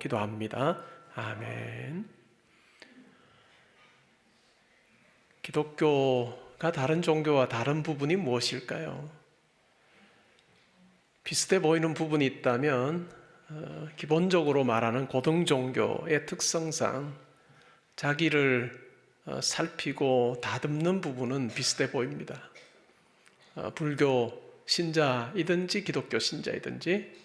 기도합니다. 아멘. 기독교가 다른 종교와 다른 부분이 무엇일까요? 비슷해 보이는 부분이 있다면 기본적으로 말하는 고등종교의 특성상 자기를 살피고 다듬는 부분은 비슷해 보입니다. 불교 신자이든지 기독교 신자이든지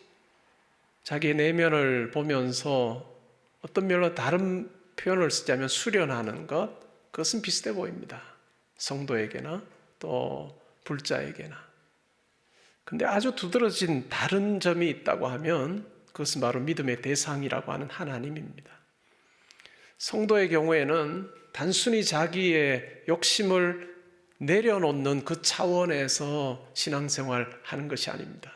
자기의 내면을 보면서 어떤 면으로 다른 표현을 쓰자면 수련하는 것, 그것은 비슷해 보입니다. 성도에게나 또 불자에게나. 근데 아주 두드러진 다른 점이 있다고 하면 그것은 바로 믿음의 대상이라고 하는 하나님입니다. 성도의 경우에는 단순히 자기의 욕심을 내려놓는 그 차원에서 신앙생활 하는 것이 아닙니다.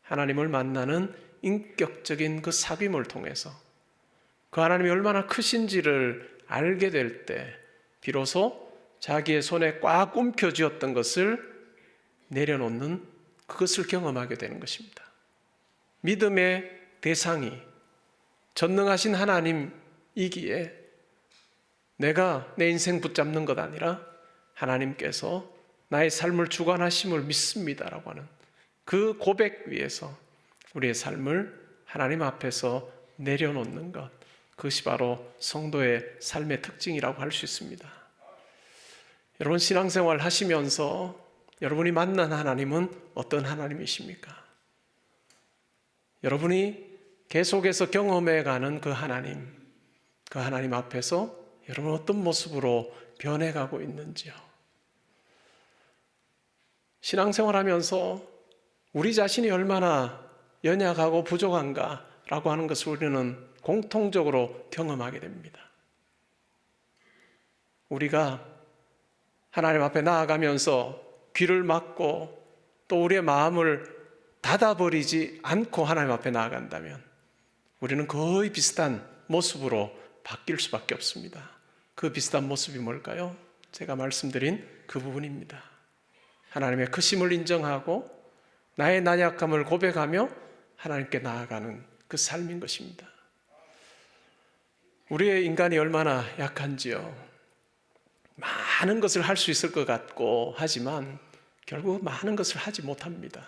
하나님을 만나는 인격적인 그 사귐을 통해서 그 하나님이 얼마나 크신지를 알게 될 때 비로소 자기의 손에 꽉 움켜쥐었던 것을 내려놓는 그것을 경험하게 되는 것입니다. 믿음의 대상이 전능하신 하나님이기에 내가 내 인생 붙잡는 것 아니라 하나님께서 나의 삶을 주관하심을 믿습니다라고 하는 그 고백 위에서 우리의 삶을 하나님 앞에서 내려놓는 것, 그것이 바로 성도의 삶의 특징이라고 할 수 있습니다. 여러분 신앙생활 하시면서 여러분이 만난 하나님은 어떤 하나님이십니까? 여러분이 계속해서 경험해가는 그 하나님 앞에서 여러분 어떤 모습으로 변해가고 있는지요? 신앙생활 하면서 우리 자신이 얼마나 연약하고 부족한가라고 하는 것을 우리는 공통적으로 경험하게 됩니다. 우리가 하나님 앞에 나아가면서 귀를 막고 또 우리의 마음을 닫아버리지 않고 하나님 앞에 나아간다면 우리는 거의 비슷한 모습으로 바뀔 수밖에 없습니다. 그 비슷한 모습이 뭘까요? 제가 말씀드린 그 부분입니다. 하나님의 크심을 인정하고 나의 나약함을 고백하며 하나님께 나아가는 그 삶인 것입니다. 우리의 인간이 얼마나 약한지요. 많은 것을 할 수 있을 것 같고 하지만 결국 많은 것을 하지 못합니다.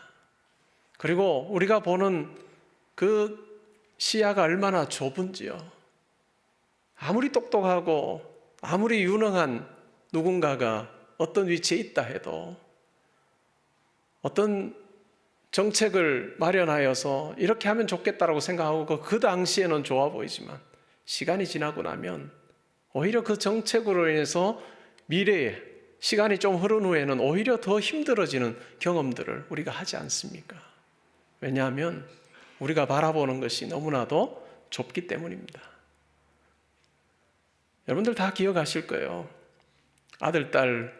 그리고 우리가 보는 그 시야가 얼마나 좁은지요. 아무리 똑똑하고 아무리 유능한 누군가가 어떤 위치에 있다 해도 어떤 정책을 마련하여서 이렇게 하면 좋겠다라고 생각하고 그 당시에는 좋아 보이지만 시간이 지나고 나면 오히려 그 정책으로 인해서 미래에 시간이 좀 흐른 후에는 오히려 더 힘들어지는 경험들을 우리가 하지 않습니까? 왜냐하면 우리가 바라보는 것이 너무나도 좁기 때문입니다. 여러분들 다 기억하실 거예요. 아들, 딸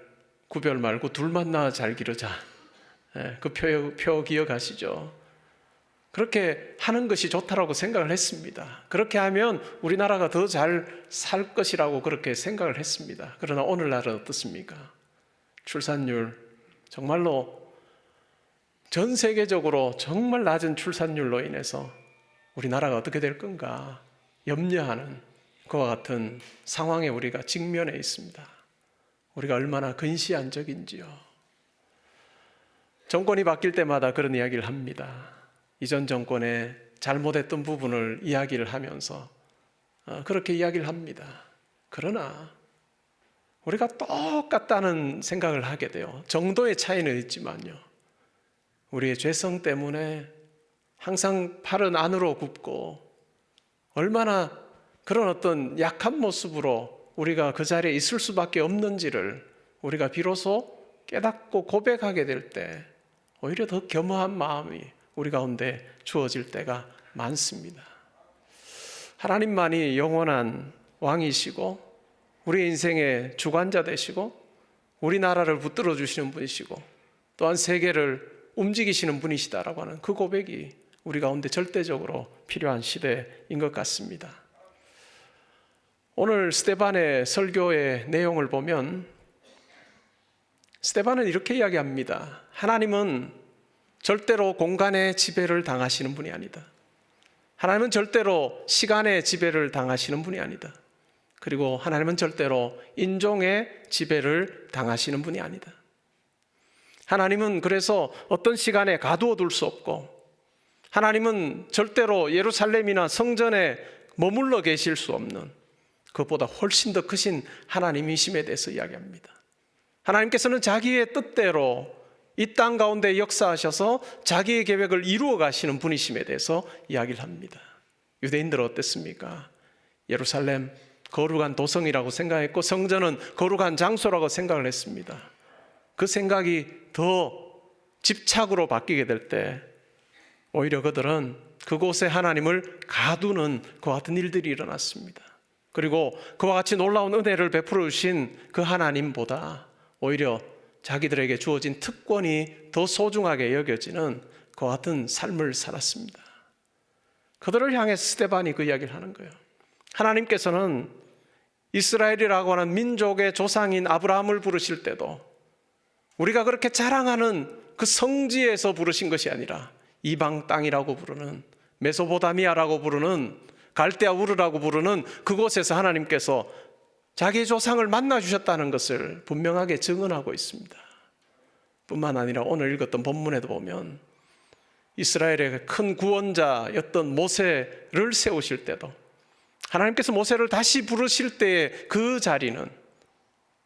구별 말고 둘만 낳아 잘 기르자. 그 표 기억하시죠? 그렇게 하는 것이 좋다라고 생각을 했습니다. 그렇게 하면 우리나라가 더 잘 살 것이라고 그렇게 생각을 했습니다. 그러나 오늘날은 어떻습니까? 출산율 정말로 전 세계적으로 정말 낮은 출산율로 인해서 우리나라가 어떻게 될 건가 염려하는 그와 같은 상황에 우리가 직면해 있습니다. 우리가 얼마나 근시안적인지요. 정권이 바뀔 때마다 그런 이야기를 합니다. 이전 정권의 잘못했던 부분을 이야기를 하면서 그렇게 이야기를 합니다. 그러나 우리가 똑같다는 생각을 하게 돼요. 정도의 차이는 있지만요. 우리의 죄성 때문에 항상 팔은 안으로 굽고 얼마나 그런 어떤 약한 모습으로 우리가 그 자리에 있을 수밖에 없는지를 우리가 비로소 깨닫고 고백하게 될 때 오히려 더 겸허한 마음이 우리 가운데 주어질 때가 많습니다. 하나님만이 영원한 왕이시고 우리 인생의 주관자 되시고 우리나라를 붙들어 주시는 분이시고 또한 세계를 움직이시는 분이시다라고 하는 그 고백이 우리 가운데 절대적으로 필요한 시대인 것 같습니다. 오늘 스데반의 설교의 내용을 보면 스데반은 이렇게 이야기합니다. 하나님은 절대로 공간의 지배를 당하시는 분이 아니다. 하나님은 절대로 시간의 지배를 당하시는 분이 아니다. 그리고 하나님은 절대로 인종의 지배를 당하시는 분이 아니다. 하나님은 그래서 어떤 시간에 가두어 둘 수 없고, 하나님은 절대로 예루살렘이나 성전에 머물러 계실 수 없는, 그것보다 훨씬 더 크신 하나님이심에 대해서 이야기합니다. 하나님께서는 자기의 뜻대로 이 땅 가운데 역사하셔서 자기의 계획을 이루어 가시는 분이심에 대해서 이야기를 합니다. 유대인들은 어땠습니까? 예루살렘 거룩한 도성이라고 생각했고, 성전은 거룩한 장소라고 생각을 했습니다. 그 생각이 더 집착으로 바뀌게 될 때 오히려 그들은 그곳에 하나님을 가두는 그와 같은 일들이 일어났습니다. 그리고 그와 같이 놀라운 은혜를 베풀어 주신 그 하나님보다 오히려 자기들에게 주어진 특권이 더 소중하게 여겨지는 그와 같은 삶을 살았습니다. 그들을 향해 스데반이 그 이야기를 하는 거예요. 하나님께서는 이스라엘이라고 하는 민족의 조상인 아브라함을 부르실 때도 우리가 그렇게 자랑하는 그 성지에서 부르신 것이 아니라 이방 땅이라고 부르는, 메소포타미아라고 부르는, 갈대아 우르라고 부르는 그곳에서 하나님께서 자기 조상을 만나 주셨다는 것을 분명하게 증언하고 있습니다. 뿐만 아니라 오늘 읽었던 본문에도 보면 이스라엘의 큰 구원자였던 모세를 세우실 때도 하나님께서 모세를 다시 부르실 때의 그 자리는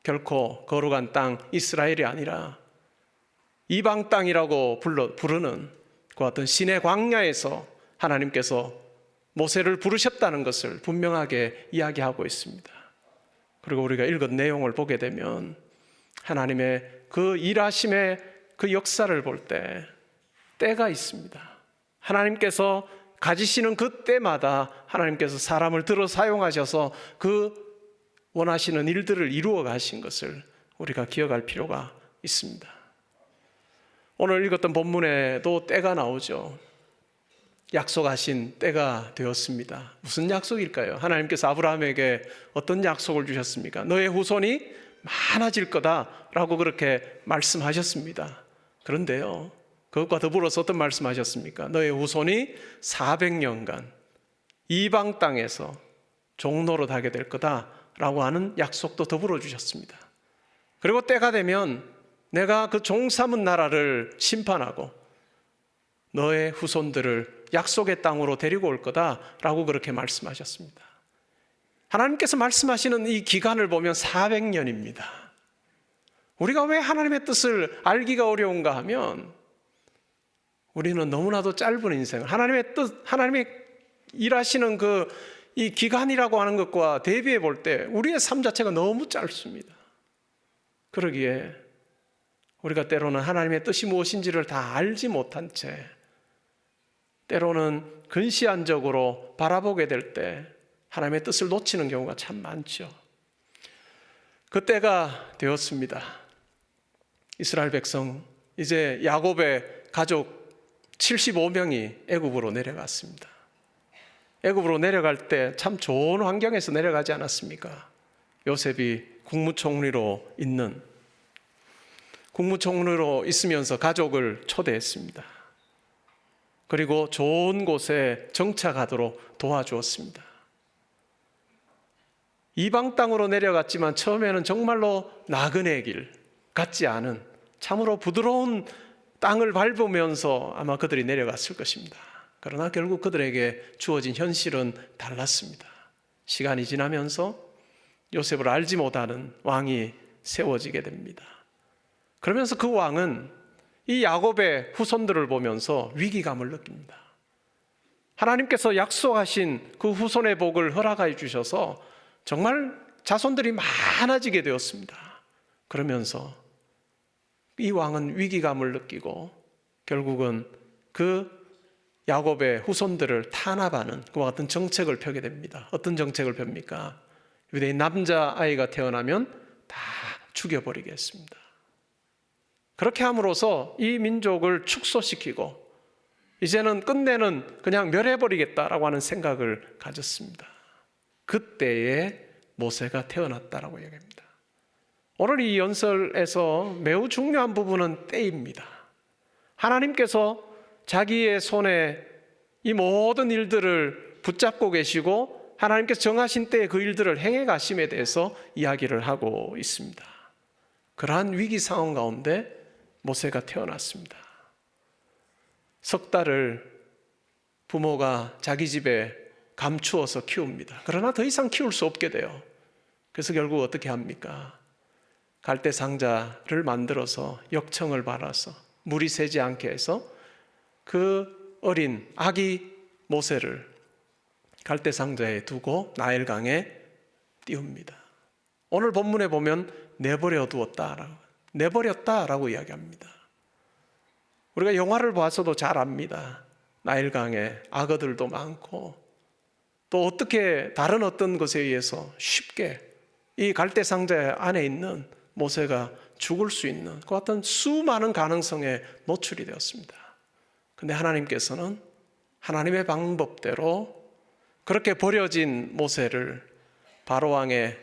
결코 거룩한 땅 이스라엘이 아니라 이방 땅이라고 부르는 그 어떤 신의 광야에서 하나님께서 모세를 부르셨다는 것을 분명하게 이야기하고 있습니다. 그리고 우리가 읽은 내용을 보게 되면 하나님의 그 일하심의 그 역사를 볼 때 때가 있습니다. 하나님께서 가지시는 그 때마다 하나님께서 사람을 들어 사용하셔서 그 원하시는 일들을 이루어 가신 것을 우리가 기억할 필요가 있습니다. 오늘 읽었던 본문에도 때가 나오죠. 약속하신 때가 되었습니다. 무슨 약속일까요? 하나님께서 아브라함에게 어떤 약속을 주셨습니까? 너의 후손이 많아질 거다라고 그렇게 말씀하셨습니다. 그런데요, 그것과 더불어서 어떤 말씀하셨습니까? 너의 후손이 400년간 이방 땅에서 종노릇 하게 될 거다라고 하는 약속도 더불어 주셨습니다. 그리고 때가 되면 내가 그 종 삼은 나라를 심판하고 너의 후손들을 약속의 땅으로 데리고 올 거다라고 그렇게 말씀하셨습니다. 하나님께서 말씀하시는 이 기간을 보면 400년입니다. 우리가 왜 하나님의 뜻을 알기가 어려운가 하면 우리는 너무나도 짧은 인생을 하나님의 뜻, 하나님의 일하시는 이 기간이라고 하는 것과 대비해 볼 때 우리의 삶 자체가 너무 짧습니다. 그러기에 우리가 때로는 하나님의 뜻이 무엇인지를 다 알지 못한 채 때로는 근시안적으로 바라보게 될 때 하나님의 뜻을 놓치는 경우가 참 많죠. 그때가 되었습니다. 이스라엘 백성, 이제 야곱의 가족 75명이 애굽으로 내려갔습니다. 애굽으로 내려갈 때 참 좋은 환경에서 내려가지 않았습니까? 요셉이 국무총리로 있으면서 가족을 초대했습니다. 그리고 좋은 곳에 정착하도록 도와주었습니다. 이방 땅으로 내려갔지만 처음에는 정말로 나그네 길 같지 않은 참으로 부드러운 땅을 밟으면서 아마 그들이 내려갔을 것입니다. 그러나 결국 그들에게 주어진 현실은 달랐습니다. 시간이 지나면서 요셉을 알지 못하는 왕이 세워지게 됩니다. 그러면서 그 왕은 이 야곱의 후손들을 보면서 위기감을 느낍니다. 하나님께서 약속하신 그 후손의 복을 허락해 주셔서 정말 자손들이 많아지게 되었습니다. 그러면서 이 왕은 위기감을 느끼고 결국은 그 야곱의 후손들을 탄압하는 그와 같은 정책을 펴게 됩니다. 어떤 정책을 펴니까 유대인 남자아이가 태어나면 다 죽여버리겠습니다. 그렇게 함으로써 이 민족을 축소시키고 이제는 끝내는 그냥 멸해버리겠다라고 하는 생각을 가졌습니다. 그때에 모세가 태어났다라고 얘기합니다. 오늘 이 연설에서 매우 중요한 부분은 때입니다. 하나님께서 자기의 손에 이 모든 일들을 붙잡고 계시고 하나님께서 정하신 때에 그 일들을 행해 가심에 대해서 이야기를 하고 있습니다. 그러한 위기 상황 가운데 모세가 태어났습니다. 석 달을 부모가 자기 집에 감추어서 키웁니다. 그러나 더 이상 키울 수 없게 돼요. 그래서 결국 어떻게 합니까? 갈대 상자를 만들어서 역청을 발라서 물이 새지 않게 해서 그 어린 아기 모세를 갈대 상자에 두고 나일강에 띄웁니다. 오늘 본문에 보면 내버려 두었다라고 이야기합니다. 우리가 영화를 봐서도 잘 압니다. 나일강에 악어들도 많고 또 어떻게 다른 어떤 것에 의해서 쉽게 이 갈대 상자 안에 있는 모세가 죽을 수 있는 그 같은 수많은 가능성에 노출이 되었습니다. 그런데 하나님께서는 하나님의 방법대로 그렇게 버려진 모세를 바로왕의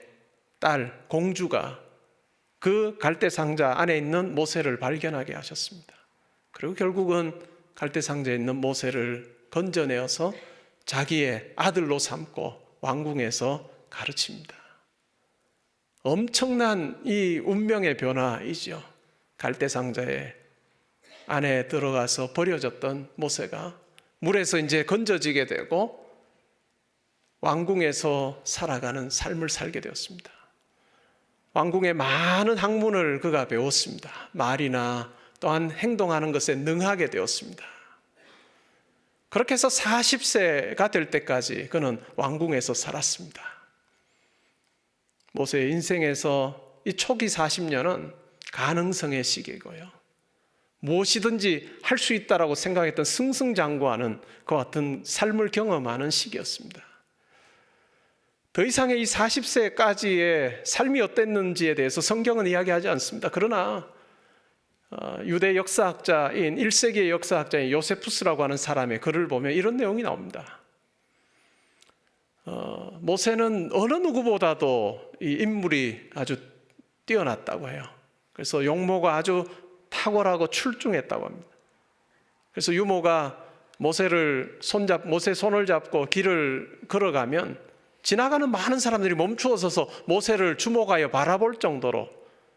딸 공주가 그 갈대 상자 안에 있는 모세를 발견하게 하셨습니다. 그리고 결국은 갈대 상자에 있는 모세를 건져내어서 자기의 아들로 삼고 왕궁에서 가르칩니다. 엄청난 이 운명의 변화이죠. 갈대 상자에 안에 들어가서 버려졌던 모세가 물에서 이제 건져지게 되고 왕궁에서 살아가는 삶을 살게 되었습니다. 왕궁의 많은 학문을 그가 배웠습니다. 말이나 또한 행동하는 것에 능하게 되었습니다. 그렇게 해서 40세가 될 때까지 그는 왕궁에서 살았습니다. 모세의 인생에서 이 초기 40년은 가능성의 시기고요. 무엇이든지 할 수 있다라고 생각했던 승승장구하는 그 같은 삶을 경험하는 시기였습니다. 더 이상의 이 40세까지의 삶이 어땠는지에 대해서 성경은 이야기하지 않습니다. 그러나 유대 역사학자인 1세기의 역사학자인 요세푸스라고 하는 사람의 글을 보면 이런 내용이 나옵니다. 모세는 어느 누구보다도 이 인물이 아주 뛰어났다고 해요. 그래서 용모가 아주 탁월하고 출중했다고 합니다. 그래서 유모가 모세 손을 잡고 길을 걸어가면 지나가는 많은 사람들이 멈추어 서서 모세를 주목하여 바라볼 정도로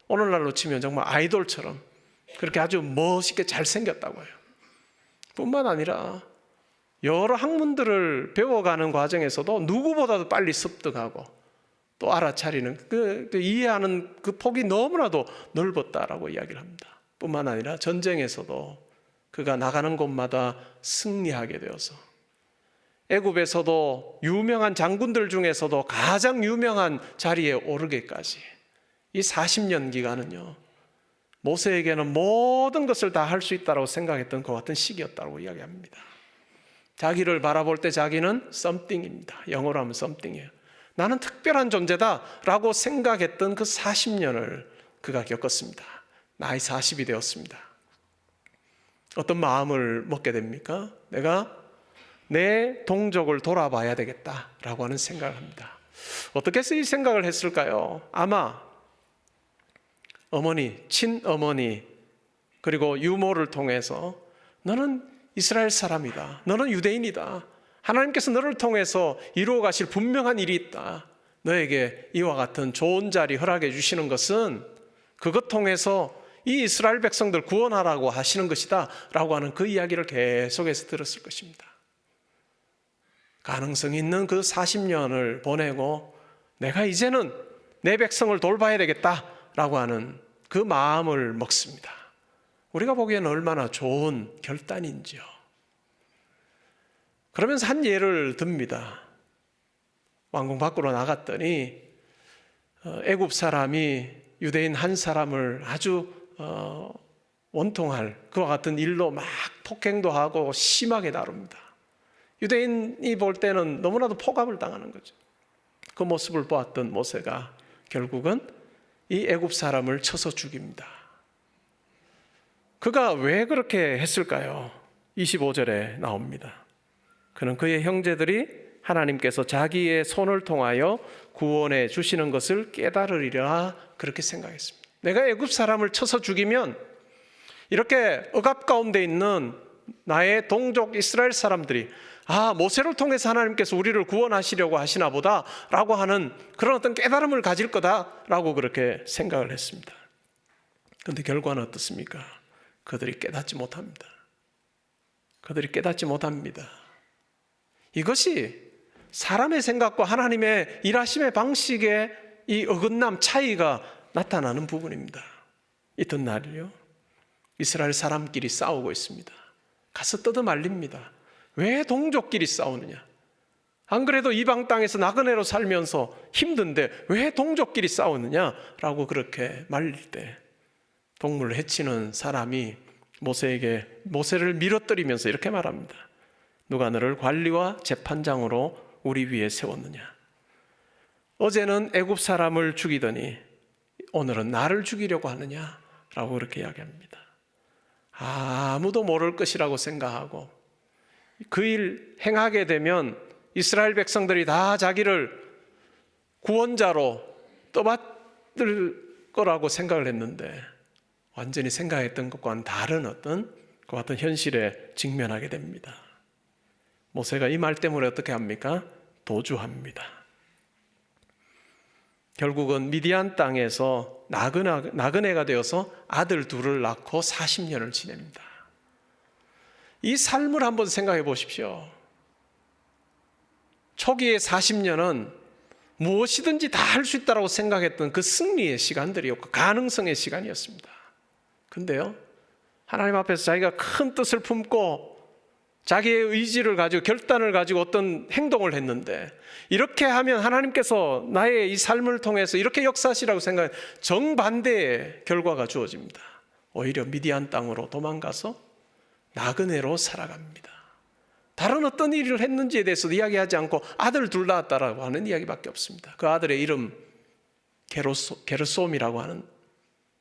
오늘날로 치면 정말 아이돌처럼 그렇게 아주 멋있게 잘생겼다고 해요. 뿐만 아니라 여러 학문들을 배워가는 과정에서도 누구보다도 빨리 습득하고 또 알아차리는 이해하는 그 폭이 너무나도 넓었다라고 이야기를 합니다. 뿐만 아니라 전쟁에서도 그가 나가는 곳마다 승리하게 되어서 애굽에서도 유명한 장군들 중에서도 가장 유명한 자리에 오르기까지 이 40년 기간은요, 모세에게는 모든 것을 다 할 수 있다고 생각했던 것 같은 시기였다고 이야기합니다. 자기를 바라볼 때 자기는 something입니다. 영어로 하면 something이에요. 나는 특별한 존재다라고 생각했던 그 40년을 그가 겪었습니다. 나이 40이 되었습니다. 어떤 마음을 먹게 됩니까? 내가 내 동족을 돌아봐야 되겠다라고 하는 생각을 합니다. 어떻게 해서 이 생각을 했을까요? 아마 어머니, 친어머니 그리고 유모를 통해서 너는 이스라엘 사람이다. 너는 유대인이다. 하나님께서 너를 통해서 이루어 가실 분명한 일이 있다. 너에게 이와 같은 좋은 자리 허락해 주시는 것은 그것 통해서 이 이스라엘 백성들 구원하라고 하시는 것이다 라고 하는 그 이야기를 계속해서 들었을 것입니다. 가능성 있는 그 40년을 보내고 내가 이제는 내 백성을 돌봐야 되겠다라고 하는 그 마음을 먹습니다. 우리가 보기에는 얼마나 좋은 결단인지요. 그러면서 한 예를 듭니다. 왕궁 밖으로 나갔더니 애굽 사람이 유대인 한 사람을 아주 원통할 그와 같은 일로 막 폭행도 하고 심하게 다룹니다. 유대인이 볼 때는 너무나도 포갑을 당하는 거죠. 그 모습을 보았던 모세가 결국은 이 애굽 사람을 쳐서 죽입니다. 그가 왜 그렇게 했을까요? 25절에 나옵니다. 그는 그의 형제들이 하나님께서 자기의 손을 통하여 구원해 주시는 것을 깨달으리라 그렇게 생각했습니다. 내가 애굽 사람을 쳐서 죽이면 이렇게 억압 가운데 있는 나의 동족 이스라엘 사람들이 모세를 통해서 하나님께서 우리를 구원하시려고 하시나 보다라고 하는 그런 어떤 깨달음을 가질 거다라고 그렇게 생각을 했습니다. 그런데 결과는 어떻습니까? 그들이 깨닫지 못합니다. 그들이 깨닫지 못합니다. 이것이 사람의 생각과 하나님의 일하심의 방식의 이 어긋남 차이가 나타나는 부분입니다. 이튿날이요, 이스라엘 사람끼리 싸우고 있습니다. 가서 뜯어말립니다. 왜 동족끼리 싸우느냐? 안 그래도 이방 땅에서 나그네로 살면서 힘든데 왜 동족끼리 싸우느냐라고 그렇게 말릴 때 동물을 해치는 사람이 모세를 밀어뜨리면서 이렇게 말합니다. 누가 너를 관리와 재판장으로 우리 위에 세웠느냐? 어제는 애굽 사람을 죽이더니 오늘은 나를 죽이려고 하느냐라고 그렇게 이야기합니다. 아무도 모를 것이라고 생각하고 그 일 행하게 되면 이스라엘 백성들이 다 자기를 구원자로 떠받들 거라고 생각을 했는데 완전히 생각했던 것과는 다른 어떤 그 같은 현실에 직면하게 됩니다. 모세가 이 말 때문에 어떻게 합니까? 도주합니다. 결국은 미디안 땅에서 나그네가 되어서 아들 둘을 낳고 40년을 지냅니다. 이 삶을 한번 생각해 보십시오. 초기의 40년은 무엇이든지 다 할 수 있다고 생각했던 그 승리의 시간들이었고 가능성의 시간이었습니다. 근데요, 하나님 앞에서 자기가 큰 뜻을 품고 자기의 의지를 가지고 결단을 가지고 어떤 행동을 했는데 이렇게 하면 하나님께서 나의 이 삶을 통해서 이렇게 역사하시라고 생각해 정반대의 결과가 주어집니다. 오히려 미디안 땅으로 도망가서 나그네로 살아갑니다. 다른 어떤 일을 했는지에 대해서 이야기하지 않고 아들 둘 낳았다라고 하는 이야기밖에 없습니다. 그 아들의 이름 게르솜이라고 하는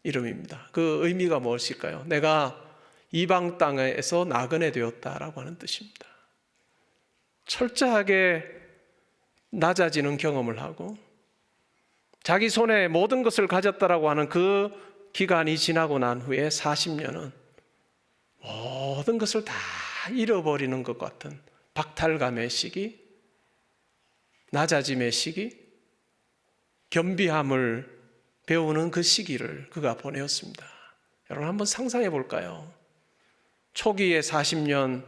이름입니다. 그 의미가 무엇일까요? 내가 이방 땅에서 나그네 되었다라고 하는 뜻입니다. 철저하게 낮아지는 경험을 하고 자기 손에 모든 것을 가졌다라고 하는 그 기간이 지나고 난 후에 40년은 모든 것을 다 잃어버리는 것 같은 박탈감의 시기, 낮아짐의 시기, 겸비함을 배우는 그 시기를 그가 보내었습니다. 여러분 한번 상상해 볼까요? 초기의 40년,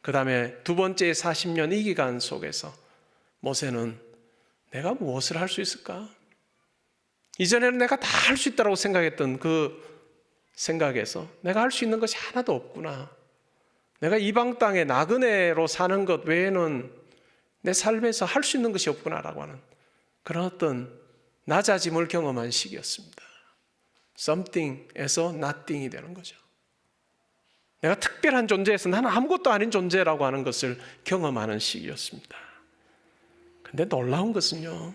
그 다음에 두 번째의 40년 이 기간 속에서 모세는 내가 무엇을 할 수 있을까? 이전에는 내가 다 할 수 있다고 생각했던 그 생각에서 내가 할 수 있는 것이 하나도 없구나. 내가 이방 땅에 나그네로 사는 것 외에는 내 삶에서 할 수 있는 것이 없구나라고 하는 그런 어떤 낮아짐을 경험한 시기였습니다. something에서 nothing이 되는 거죠. 내가 특별한 존재에서 나는 아무것도 아닌 존재라고 하는 것을 경험하는 시기였습니다. 근데 놀라운 것은요,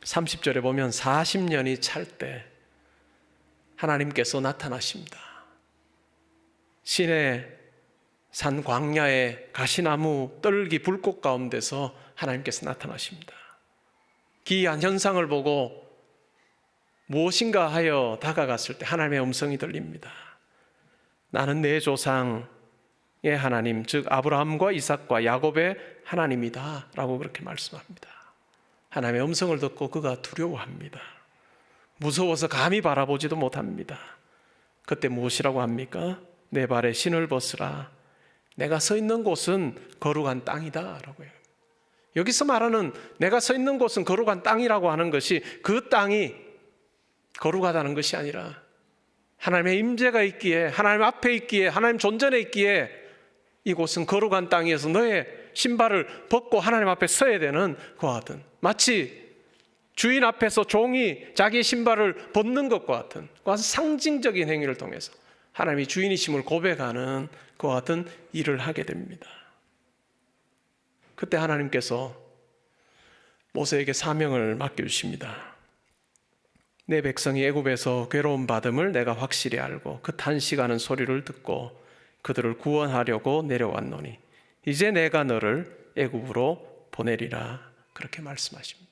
30절에 보면 40년이 찰 때 하나님께서 나타나십니다. 시내 산 광야의 가시나무 떨기 불꽃 가운데서 하나님께서 나타나십니다. 기이한 현상을 보고 무엇인가 하여 다가갔을 때 하나님의 음성이 들립니다. 나는 내 조상의 하나님, 즉 아브라함과 이삭과 야곱의 하나님이다 라고 그렇게 말씀합니다. 하나님의 음성을 듣고 그가 두려워합니다. 무서워서 감히 바라보지도 못합니다. 그때 무엇이라고 합니까? 내 발에 신을 벗으라. 내가 서 있는 곳은 거룩한 땅이다 라고 해요. 여기서 말하는 내가 서 있는 곳은 거룩한 땅이라고 하는 것이 그 땅이 거룩하다는 것이 아니라 하나님의 임재가 있기에, 하나님 앞에 있기에, 하나님 존전에 있기에 이곳은 거룩한 땅이어서 너의 신발을 벗고 하나님 앞에 서야 되는 그와 같은, 마치 주인 앞에서 종이 자기의 신발을 벗는 것과 같은 그와 같은 상징적인 행위를 통해서 하나님이 주인이심을 고백하는 그와 같은 일을 하게 됩니다. 그때 하나님께서 모세에게 사명을 맡겨주십니다. 내 백성이 애굽에서 괴로움 받음을 내가 확실히 알고 그 탄식하는 소리를 듣고 그들을 구원하려고 내려왔노니 이제 내가 너를 애굽으로 보내리라 그렇게 말씀하십니다.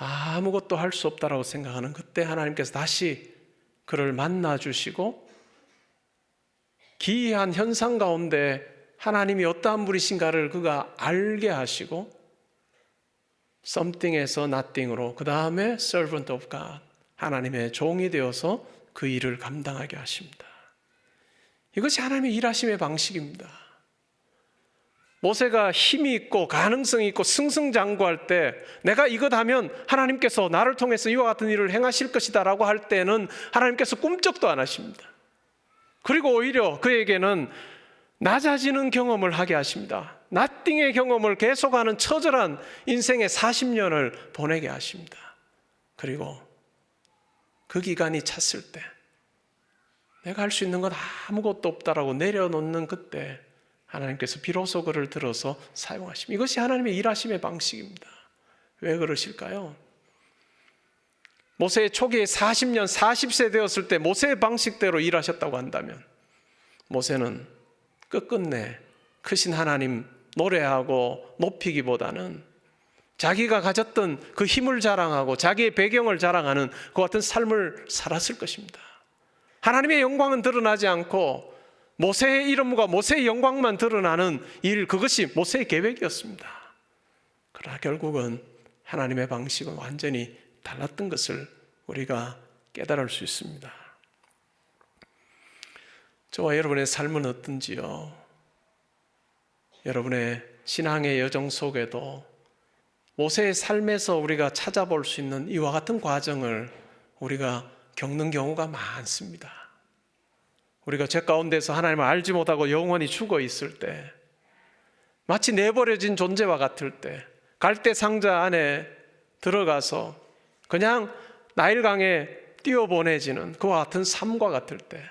아무것도 할 수 없다라고 생각하는 그때 하나님께서 다시 그를 만나 주시고 기이한 현상 가운데 하나님이 어떠한 분이신가를 그가 알게 하시고 something에서 nothing으로 그 다음에 servant of God, 하나님의 종이 되어서 그 일을 감당하게 하십니다. 이것이 하나님의 일하심의 방식입니다. 모세가 힘이 있고 가능성이 있고 승승장구할 때 내가 이것 하면 하나님께서 나를 통해서 이와 같은 일을 행하실 것이다 라고 할 때는 하나님께서 꿈쩍도 안 하십니다. 그리고 오히려 그에게는 낮아지는 경험을 하게 하십니다. 나띵의 경험을 계속하는 처절한 인생의 40년을 보내게 하십니다. 그리고 그 기간이 찼을 때 내가 할 수 있는 건 아무것도 없다라고 내려놓는 그때 하나님께서 비로소 그를 들어서 사용하십니다. 이것이 하나님의 일하심의 방식입니다. 왜 그러실까요? 모세의 초기에 40년, 40세 되었을 때 모세의 방식대로 일하셨다고 한다면 모세는 끝끝내 크신 하나님 노래하고 높이기보다는 자기가 가졌던 그 힘을 자랑하고 자기의 배경을 자랑하는 그 같은 삶을 살았을 것입니다. 하나님의 영광은 드러나지 않고 모세의 이름과 모세의 영광만 드러나는 일, 그것이 모세의 계획이었습니다. 그러나 결국은 하나님의 방식은 완전히 달랐던 것을 우리가 깨달을 수 있습니다. 저와 여러분의 삶은 어떤지요? 여러분의 신앙의 여정 속에도 모세의 삶에서 우리가 찾아볼 수 있는 이와 같은 과정을 우리가 겪는 경우가 많습니다. 우리가 죄 가운데서 하나님을 알지 못하고 영원히 죽어 있을 때, 마치 내버려진 존재와 같을 때, 갈대 상자 안에 들어가서 그냥 나일강에 띄워보내지는 그와 같은 삶과 같을 때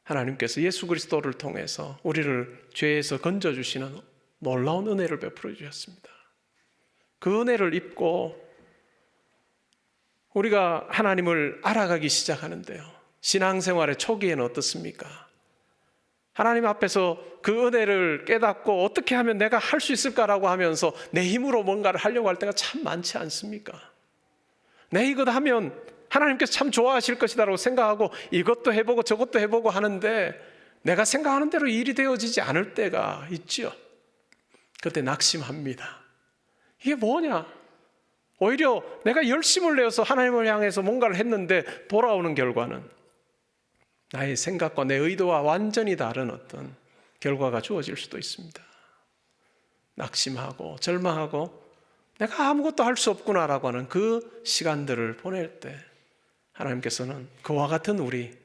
하나님께서 예수 그리스도를 통해서 우리를 죄에서 건져주시는 놀라운 은혜를 베풀어 주셨습니다. 그 은혜를 입고 우리가 하나님을 알아가기 시작하는데요, 신앙생활의 초기에는 어떻습니까? 하나님 앞에서 그 은혜를 깨닫고 어떻게 하면 내가 할 수 있을까라고 하면서 내 힘으로 뭔가를 하려고 할 때가 참 많지 않습니까? 내 이것 하면 하나님께서 참 좋아하실 것이다라고 생각하고 이것도 해보고 저것도 해보고 하는데 내가 생각하는 대로 일이 되어지지 않을 때가 있죠. 그때 낙심합니다. 이게 뭐냐? 오히려 내가 열심을 내어서 하나님을 향해서 뭔가를 했는데 돌아오는 결과는 나의 생각과 내 의도와 완전히 다른 어떤 결과가 주어질 수도 있습니다. 낙심하고 절망하고 내가 아무것도 할 수 없구나라고 하는 그 시간들을 보낼 때 하나님께서는 그와 같은 우리,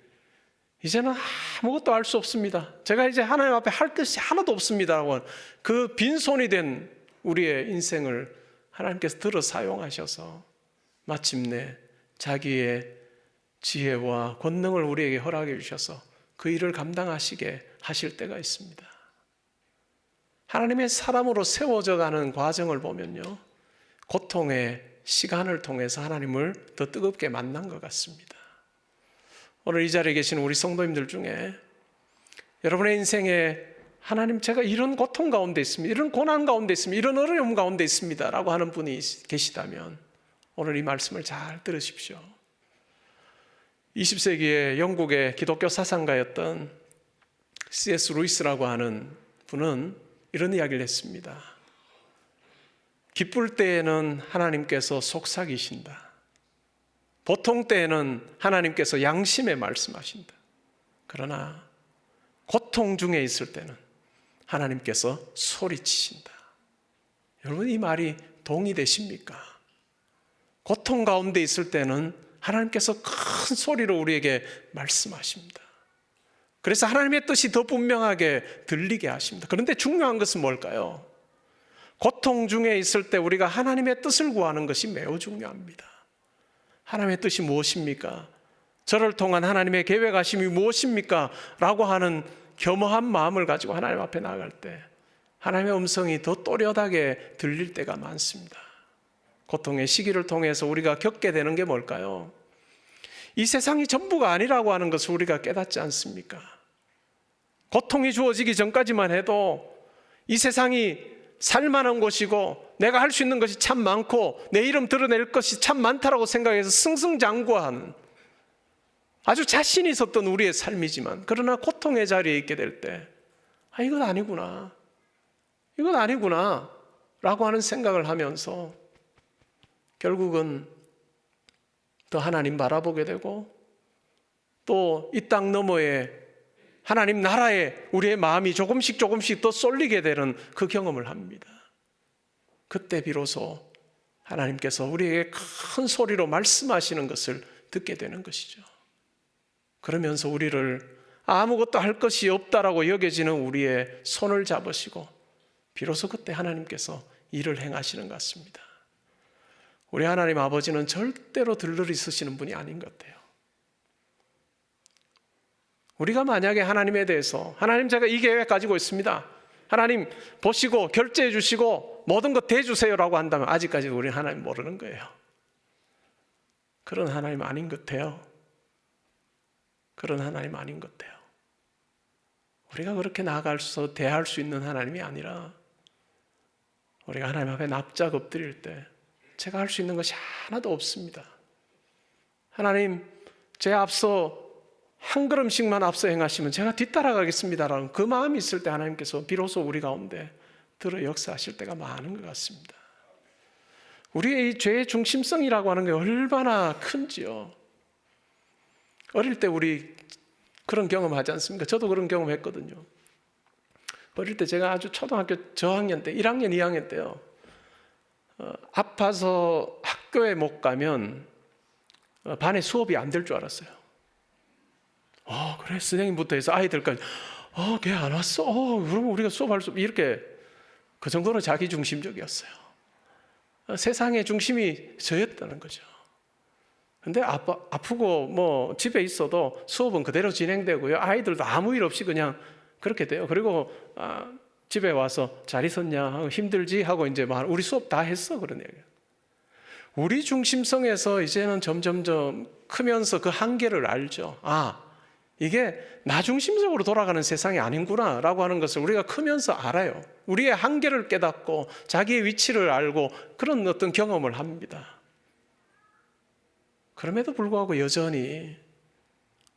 이제는 아무것도 할 수 없습니다, 제가 이제 하나님 앞에 할 것이 하나도 없습니다라고 하는 그 빈손이 된 우리의 인생을 하나님께서 들어 사용하셔서 마침내 자기의 지혜와 권능을 우리에게 허락해 주셔서 그 일을 감당하시게 하실 때가 있습니다. 하나님의 사람으로 세워져 가는 과정을 보면요, 고통의 시간을 통해서 하나님을 더 뜨겁게 만난 것 같습니다. 오늘 이 자리에 계시는 우리 성도님들 중에 여러분의 인생에 하나님, 제가 이런 고통 가운데 있습니다, 이런 고난 가운데 있습니다, 이런 어려움 가운데 있습니다 라고 하는 분이 계시다면 오늘 이 말씀을 잘 들으십시오. 20세기의 영국의 기독교 사상가였던 C.S. 루이스라고 하는 분은 이런 이야기를 했습니다. 기쁠 때에는 하나님께서 속삭이신다. 보통 때에는 하나님께서 양심에 말씀하신다. 그러나 고통 중에 있을 때는 하나님께서 소리치신다. 여러분, 이 말이 동의되십니까? 고통 가운데 있을 때는 하나님께서 큰 소리로 우리에게 말씀하십니다. 그래서 하나님의 뜻이 더 분명하게 들리게 하십니다. 그런데 중요한 것은 뭘까요? 고통 중에 있을 때 우리가 하나님의 뜻을 구하는 것이 매우 중요합니다. 하나님의 뜻이 무엇입니까? 저를 통한 하나님의 계획하심이 무엇입니까? 라고 하는 겸허한 마음을 가지고 하나님 앞에 나아갈 때 하나님의 음성이 더 또렷하게 들릴 때가 많습니다. 고통의 시기를 통해서 우리가 겪게 되는 게 뭘까요? 이 세상이 전부가 아니라고 하는 것을 우리가 깨닫지 않습니까? 고통이 주어지기 전까지만 해도 이 세상이 살만한 곳이고 내가 할 수 있는 것이 참 많고 내 이름 드러낼 것이 참 많다라고 생각해서 승승장구하는, 아주 자신이 있었던 우리의 삶이지만, 그러나 고통의 자리에 있게 될 때, 이건 아니구나, 이건 아니구나 라고 하는 생각을 하면서 결국은 더 하나님 바라보게 되고, 또 이 땅 너머에 하나님 나라에 우리의 마음이 조금씩 더 쏠리게 되는 그 경험을 합니다. 그때 비로소 하나님께서 우리에게 큰 소리로 말씀하시는 것을 듣게 되는 것이죠. 그러면서 우리를 아무것도 할 것이 없다라고 여겨지는 우리의 손을 잡으시고 비로소 그때 하나님께서 일을 행하시는 것 같습니다. 우리 하나님 아버지는 절대로 들러리 쓰시는 분이 아닌 것 같아요. 우리가 만약에 하나님에 대해서, 하나님 제가 이 계획 가지고 있습니다, 하나님 보시고 결제해 주시고 모든 것 대주세요 라고 한다면 아직까지 우리는 하나님 모르는 거예요. 그런 하나님 아닌 것 같아요. 그런 하나님 아닌 것 같아요. 우리가 그렇게 나아가서 대할 수 있는 하나님이 아니라, 우리가 하나님 앞에 납작 엎드릴 때 제가 할 수 있는 것이 하나도 없습니다. 하나님, 제 앞서 한 걸음씩만 앞서 행하시면 제가 뒤따라가겠습니다라는 그 마음이 있을 때 하나님께서 비로소 우리 가운데 들어 역사하실 때가 많은 것 같습니다. 우리의 이 죄의 중심성이라고 하는 게 얼마나 큰지요. 어릴 때 우리 그런 경험하지 않습니까? 저도 그런 경험했거든요. 어릴 때 제가 아주 초등학교 저학년 때 1학년 2학년 때요, 아파서 학교에 못 가면 반에 수업이 안 될 줄 알았어요. 그래, 선생님부터 해서 아이들까지 걔 안 왔어? 그러면 우리가 수업할 수, 이렇게 그 정도로 자기중심적이었어요. 세상의 중심이 저였다는 거죠. 근데 아프고 뭐 집에 있어도 수업은 그대로 진행되고요, 아이들도 아무 일 없이 그냥 그렇게 돼요. 그리고 집에 와서 잘 있었냐, 힘들지 하고 이제 우리 수업 다 했어, 그런 얘기예요. 우리 중심성에서 이제는 점점점 크면서 그 한계를 알죠. 이게 나 중심적으로 돌아가는 세상이 아닌구나 라고 하는 것을 우리가 크면서 알아요. 우리의 한계를 깨닫고 자기의 위치를 알고 그런 어떤 경험을 합니다. 그럼에도 불구하고 여전히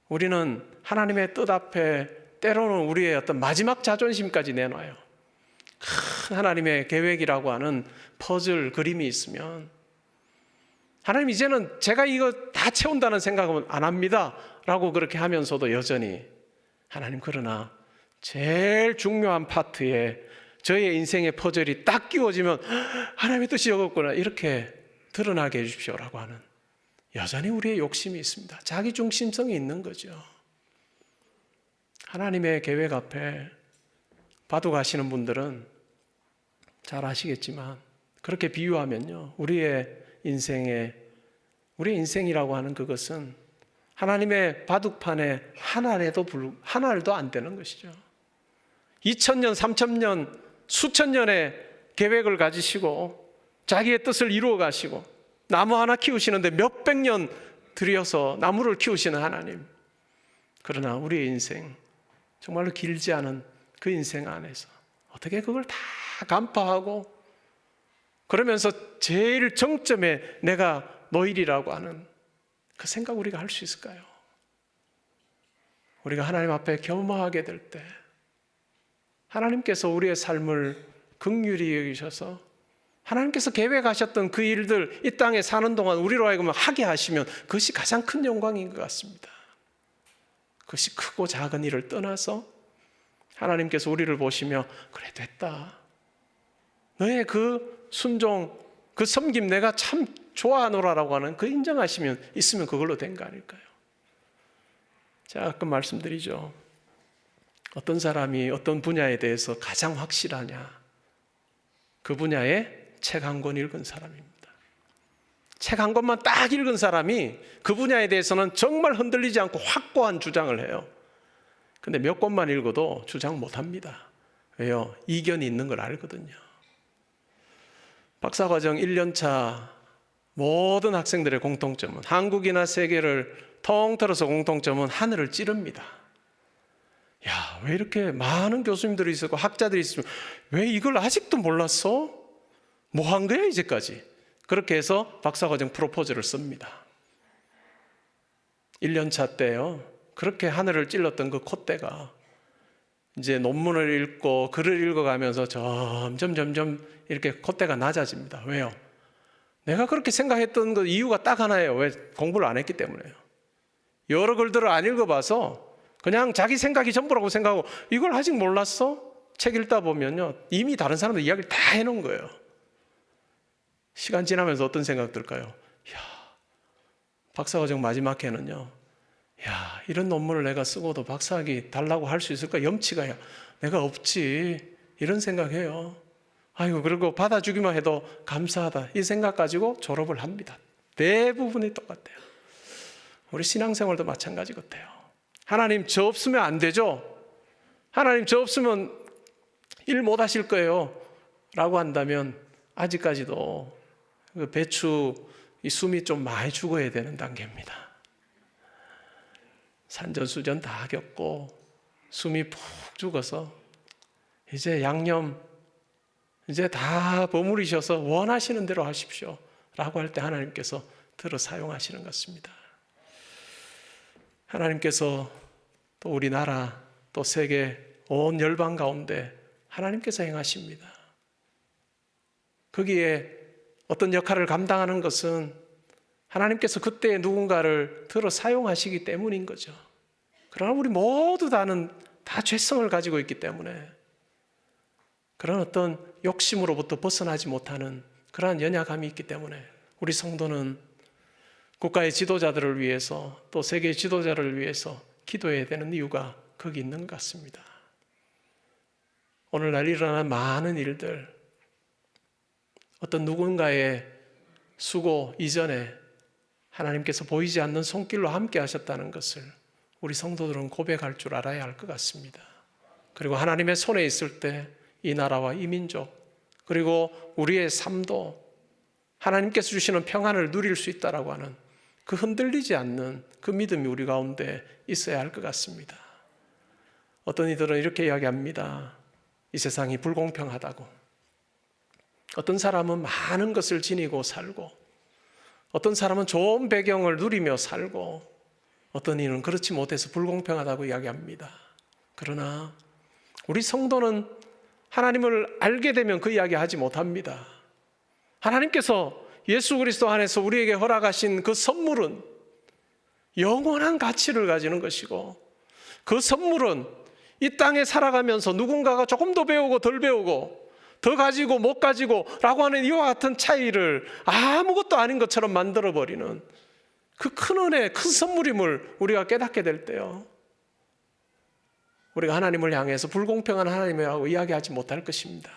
우리는 하나님의 뜻 앞에 때로는 우리의 어떤 마지막 자존심까지 내놔요. 큰 하나님의 계획이라고 하는 퍼즐 그림이 있으면, 하나님 이제는 제가 이거 다 채운다는 생각은 안 합니다 라고 그렇게 하면서도 여전히 하나님, 그러나 제일 중요한 파트에 저의 인생의 퍼즐이 딱 끼워지면 하나님의 뜻이 이거구나 이렇게 드러나게 해주십시오라고 하는 여전히 우리의 욕심이 있습니다. 자기중심성이 있는 거죠. 하나님의 계획 앞에 바둑하시는 분들은 잘 아시겠지만, 그렇게 비유하면요, 우리의 인생이라고 하는 그것은 하나님의 바둑판에 한 알도 안 되는 것이죠. 2000년, 3000년, 수천 년의 계획을 가지시고 자기의 뜻을 이루어 가시고 나무 하나 키우시는데 몇백 년 들여서 나무를 키우시는 하나님. 그러나 우리의 인생, 정말로 길지 않은 그 인생 안에서 어떻게 그걸 다 간파하고 그러면서 제일 정점에 내가 노일이라고 하는 그 생각 우리가 할 수 있을까요? 우리가 하나님 앞에 겸허하게 될 때 하나님께서 우리의 삶을 긍휼히 여기셔서 하나님께서 계획하셨던 그 일들 이 땅에 사는 동안 우리로 하여금 하게 하시면 그것이 가장 큰 영광인 것 같습니다. 그것이 크고 작은 일을 떠나서 하나님께서 우리를 보시며 그래, 됐다, 너의 그 순종, 그 섬김 내가 참 좋아하노라라고 하는 그 인정하시면 있으면 그걸로 된 거 아닐까요? 제가 가끔 말씀드리죠. 어떤 사람이 어떤 분야에 대해서 가장 확실하냐, 그 분야에 책 한 권 읽은 사람입니다. 책 한 권만 딱 읽은 사람이 그 분야에 대해서는 정말 흔들리지 않고 확고한 주장을 해요. 근데 몇 권만 읽어도 주장 못합니다. 왜요? 이견이 있는 걸 알거든요. 박사과정 1년차 모든 학생들의 공통점은, 한국이나 세계를 통틀어서 공통점은 하늘을 찌릅니다. 야, 왜 이렇게 많은 교수님들이 있었고 학자들이 있으면 왜 이걸 아직도 몰랐어? 뭐 한 거야 이제까지? 그렇게 해서 박사과정 프로포즈를 씁니다. 1년차 때요. 그렇게 하늘을 찔렀던 그 콧대가 이제 논문을 읽고 글을 읽어가면서 점점 이렇게 콧대가 낮아집니다. 왜요? 내가 그렇게 생각했던 그 이유가 딱 하나예요. 왜? 공부를 안 했기 때문에요. 여러 글들을 안 읽어봐서 그냥 자기 생각이 전부라고 생각하고, 이걸 아직 몰랐어? 책 읽다 보면요, 이미 다른 사람들 이야기를 다 해놓은 거예요. 시간 지나면서 어떤 생각 들까요? 야, 박사과정 마지막 해는요, 야, 이런 논문을 내가 쓰고도 박사학위 달라고 할 수 있을까? 염치가 내가 없지. 이런 생각해요. 아이고, 그리고 받아주기만 해도 감사하다. 이 생각 가지고 졸업을 합니다. 대부분이 똑같아요. 우리 신앙생활도 마찬가지 같아요. 하나님, 저 없으면 안 되죠? 하나님, 저 없으면 일 못 하실 거예요. 라고 한다면 아직까지도 그 배추 이 숨이 좀 많이 죽어야 되는 단계입니다. 산전수전 다 겪고 숨이 푹 죽어서 이제 양념 이제 다 버무리셔서 원하시는 대로 하십시오 라고 할 때 하나님께서 들어 사용하시는 것 같습니다. 하나님께서 또 우리나라 또 세계 온 열방 가운데 하나님께서 행하십니다. 거기에 어떤 역할을 감당하는 것은 하나님께서 그때 누군가를 들어 사용하시기 때문인 거죠. 그러나 우리 모두 다 죄성을 가지고 있기 때문에 그런 어떤 욕심으로부터 벗어나지 못하는 그러한 연약함이 있기 때문에 우리 성도는 국가의 지도자들을 위해서 또 세계의 지도자를 위해서 기도해야 되는 이유가 거기 있는 것 같습니다. 오늘날 일어나는 많은 일들, 어떤 누군가의 수고 이전에 하나님께서 보이지 않는 손길로 함께 하셨다는 것을 우리 성도들은 고백할 줄 알아야 할 것 같습니다. 그리고 하나님의 손에 있을 때 이 나라와 이 민족 그리고 우리의 삶도 하나님께서 주시는 평안을 누릴 수 있다라고 하는 그 흔들리지 않는 그 믿음이 우리 가운데 있어야 할 것 같습니다. 어떤 이들은 이렇게 이야기합니다. 이 세상이 불공평하다고. 어떤 사람은 많은 것을 지니고 살고 어떤 사람은 좋은 배경을 누리며 살고 어떤 이는 그렇지 못해서 불공평하다고 이야기합니다. 그러나 우리 성도는 하나님을 알게 되면 그 이야기 하지 못합니다. 하나님께서 예수 그리스도 안에서 우리에게 허락하신 그 선물은 영원한 가치를 가지는 것이고 그 선물은 이 땅에 살아가면서 누군가가 조금 더 배우고 덜 배우고 더 가지고 못 가지고 라고 하는 이와 같은 차이를 아무것도 아닌 것처럼 만들어버리는 그 큰 은혜, 큰 선물임을 우리가 깨닫게 될 때요, 우리가 하나님을 향해서 불공평한 하나님이라고 이야기하지 못할 것입니다.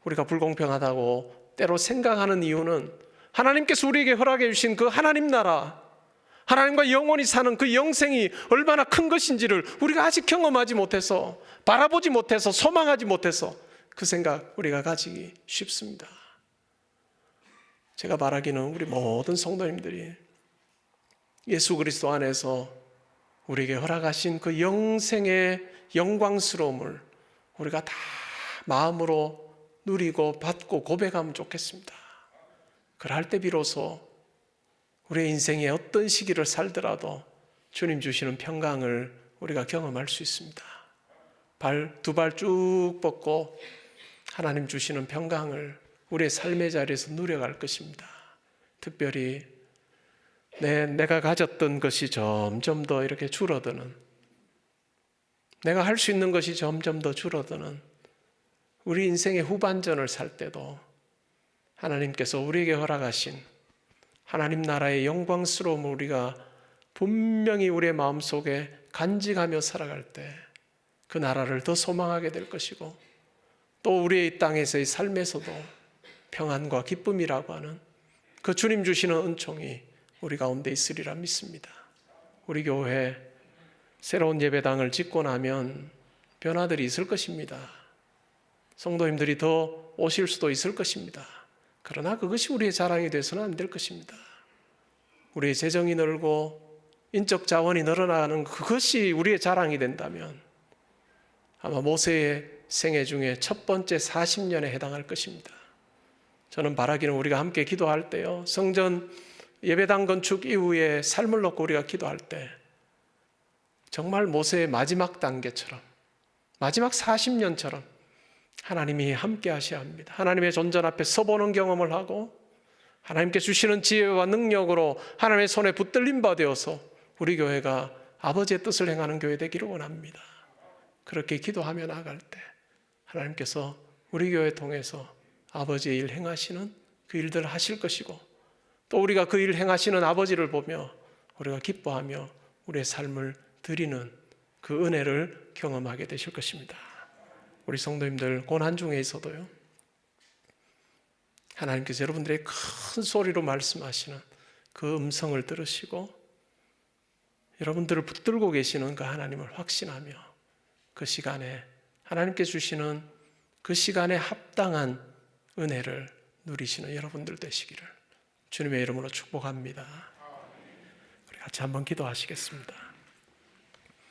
우리가 불공평하다고 때로 생각하는 이유는 하나님께서 우리에게 허락해 주신 그 하나님 나라, 하나님과 영원히 사는 그 영생이 얼마나 큰 것인지를 우리가 아직 경험하지 못해서, 바라보지 못해서, 소망하지 못해서 그 생각 우리가 가지기 쉽습니다. 제가 바라기는 우리 모든 성도님들이 예수 그리스도 안에서 우리에게 허락하신 그 영생의 영광스러움을 우리가 다 마음으로 누리고 받고 고백하면 좋겠습니다. 그럴 때 비로소 우리의 인생의 어떤 시기를 살더라도 주님 주시는 평강을 우리가 경험할 수 있습니다. 두 발 쭉 뻗고 하나님 주시는 평강을 우리의 삶의 자리에서 누려갈 것입니다. 특별히 내가 가졌던 것이 점점 더 이렇게 줄어드는, 내가 할 수 있는 것이 점점 더 줄어드는 우리 인생의 후반전을 살 때도 하나님께서 우리에게 허락하신 하나님 나라의 영광스러움을 우리가 분명히 우리의 마음속에 간직하며 살아갈 때 그 나라를 더 소망하게 될 것이고, 또 우리의 이 땅에서의 삶에서도 평안과 기쁨이라고 하는 그 주님 주시는 은총이 우리 가운데 있으리라 믿습니다. 우리 교회 새로운 예배당을 짓고 나면 변화들이 있을 것입니다. 성도님들이 더 오실 수도 있을 것입니다. 그러나 그것이 우리의 자랑이 돼서는 안 될 것입니다. 우리의 재정이 늘고 인적 자원이 늘어나는 그것이 우리의 자랑이 된다면 아마 모세의 생애 중에 첫 번째 40년에 해당할 것입니다. 저는 바라기는 우리가 함께 기도할 때요, 성전 예배당 건축 이후에 삶을 놓고 우리가 기도할 때 정말 모세의 마지막 단계처럼, 마지막 40년처럼 하나님이 함께 하셔야 합니다. 하나님의 존전 앞에 서보는 경험을 하고 하나님께 주시는 지혜와 능력으로 하나님의 손에 붙들림 바 되어서 우리 교회가 아버지의 뜻을 행하는 교회 되기를 원합니다. 그렇게 기도하며 나아갈 때 하나님께서 우리 교회 통해서 아버지의 일 행하시는 그 일들을 하실 것이고, 또 우리가 그 일 행하시는 아버지를 보며 우리가 기뻐하며 우리의 삶을 드리는 그 은혜를 경험하게 되실 것입니다. 우리 성도님들 고난 중에 있어도요, 하나님께서 여러분들의 큰 소리로 말씀하시는 그 음성을 들으시고 여러분들을 붙들고 계시는 그 하나님을 확신하며 그 시간에 하나님께 주시는 그 시간에 합당한 은혜를 누리시는 여러분들 되시기를 주님의 이름으로 축복합니다. 우리 같이 한번 기도하시겠습니다.